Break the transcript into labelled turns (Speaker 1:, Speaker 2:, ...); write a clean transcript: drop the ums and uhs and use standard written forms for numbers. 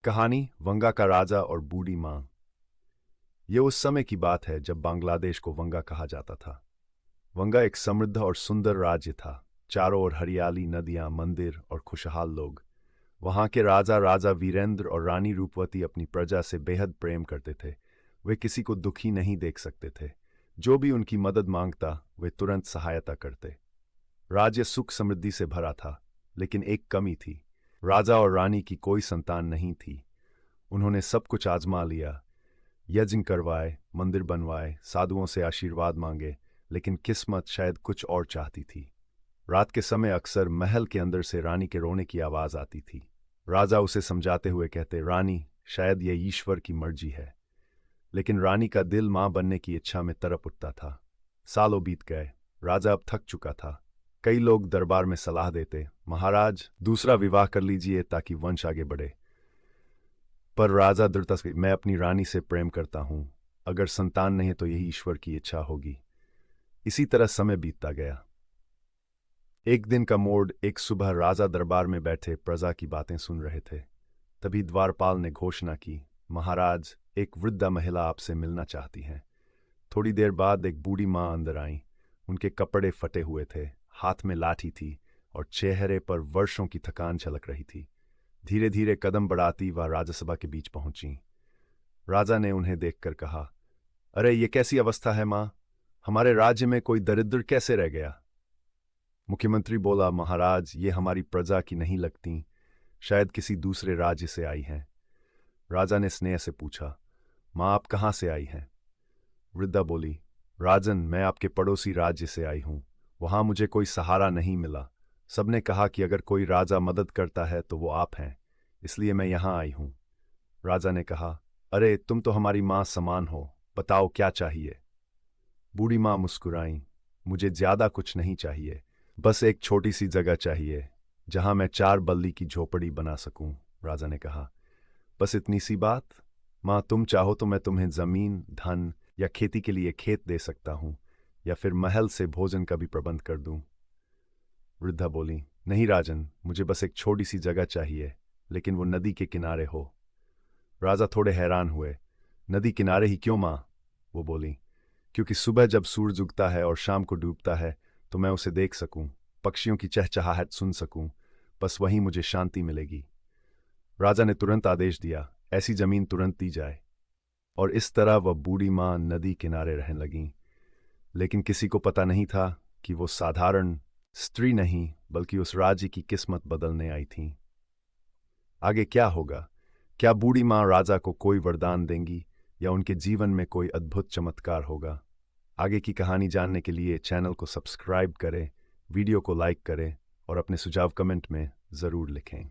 Speaker 1: कहानी वंगा का राजा और बूढ़ी माँ। ये उस समय की बात है जब बांग्लादेश को वंगा कहा जाता था। वंगा एक समृद्ध और सुंदर राज्य था। चारों ओर हरियाली, नदियां, मंदिर और खुशहाल लोग। वहां के राजा राजा वीरेंद्र और रानी रूपवती अपनी प्रजा से बेहद प्रेम करते थे। वे किसी को दुखी नहीं देख सकते थे। जो भी उनकी मदद मांगता वे तुरंत सहायता करते। राज्य सुख समृद्धि से भरा था, लेकिन एक कमी थी। राजा और रानी की कोई संतान नहीं थी। उन्होंने सब कुछ आजमा लिया, यज्ञ करवाए, मंदिर बनवाए, साधुओं से आशीर्वाद मांगे, लेकिन किस्मत शायद कुछ और चाहती थी। रात के समय अक्सर महल के अंदर से रानी के रोने की आवाज आती थी। राजा उसे समझाते हुए कहते, रानी, शायद ये ईश्वर की मर्जी है। लेकिन रानी का दिल मां बनने की इच्छा में तड़प उठता था। सालों बीत गए। राजा अब थक चुका था। कई लोग दरबार में सलाह देते, महाराज, दूसरा विवाह कर लीजिए ताकि वंश आगे बढ़े। पर राजा दृढ़ता से, मैं अपनी रानी से प्रेम करता हूं। अगर संतान नहीं है तो यही ईश्वर की इच्छा होगी। इसी तरह समय बीतता गया। एक दिन का मोड़, एक सुबह राजा दरबार में बैठे प्रजा की बातें सुन रहे थे। तभी द्वारपाल ने घोषणा की, महाराज, एक वृद्धा महिला आपसे मिलना चाहती है। थोड़ी देर बाद एक बूढ़ी माँ अंदर आई। उनके कपड़े फटे हुए थे, हाथ में लाठी थी और चेहरे पर वर्षों की थकान झलक रही थी। धीरे धीरे कदम बढ़ाती वह राज्यसभा के बीच पहुंची। राजा ने उन्हें देखकर कहा, अरे ये कैसी अवस्था है मां? हमारे राज्य में कोई दरिद्र कैसे रह गया? मुख्यमंत्री बोला, महाराज, ये हमारी प्रजा की नहीं लगती, शायद किसी दूसरे राज्य से आई हैं। राजा ने स्नेह से पूछा, मां, आप कहाँ से आई हैं? वृद्धा बोली, राजन, मैं आपके पड़ोसी राज्य से आई हूं। वहां मुझे कोई सहारा नहीं मिला। सबने कहा कि अगर कोई राजा मदद करता है तो वो आप हैं, इसलिए मैं यहां आई हूं। राजा ने कहा, अरे तुम तो हमारी मां समान हो, बताओ क्या चाहिए? बूढ़ी मां मुस्कुराई, मुझे ज्यादा कुछ नहीं चाहिए, बस एक छोटी सी जगह चाहिए जहां मैं 4 बल्ली की झोपड़ी बना सकूं। राजा ने कहा, बस इतनी सी बात? मां, तुम चाहो तो मैं तुम्हें जमीन, धन या खेती के लिए खेत दे सकता हूं, या फिर महल से भोजन का भी प्रबंध कर दूं। वृद्धा बोली, नहीं राजन, मुझे बस एक छोटी सी जगह चाहिए, लेकिन वो नदी के किनारे हो। राजा थोड़े हैरान हुए, नदी किनारे ही क्यों मां? वो बोली, क्योंकि सुबह जब सूरज उगता है और शाम को डूबता है तो मैं उसे देख सकूं, पक्षियों की चहचहाहट सुन सकूं, बस वहीं मुझे शांति मिलेगी। राजा ने तुरंत आदेश दिया, ऐसी जमीन तुरंत दी जाए। और इस तरह वह बूढ़ी मां नदी किनारे रहने लगीं। लेकिन किसी को पता नहीं था कि वो साधारण स्त्री नहीं, बल्कि उस राज्य की किस्मत बदलने आई थीं। आगे क्या होगा? क्या बूढ़ी मां राजा को कोई वरदान देंगी, या उनके जीवन में कोई अद्भुत चमत्कार होगा? आगे की कहानी जानने के लिए चैनल को सब्सक्राइब करें, वीडियो को लाइक करें और अपने सुझाव कमेंट में ज़रूर लिखें।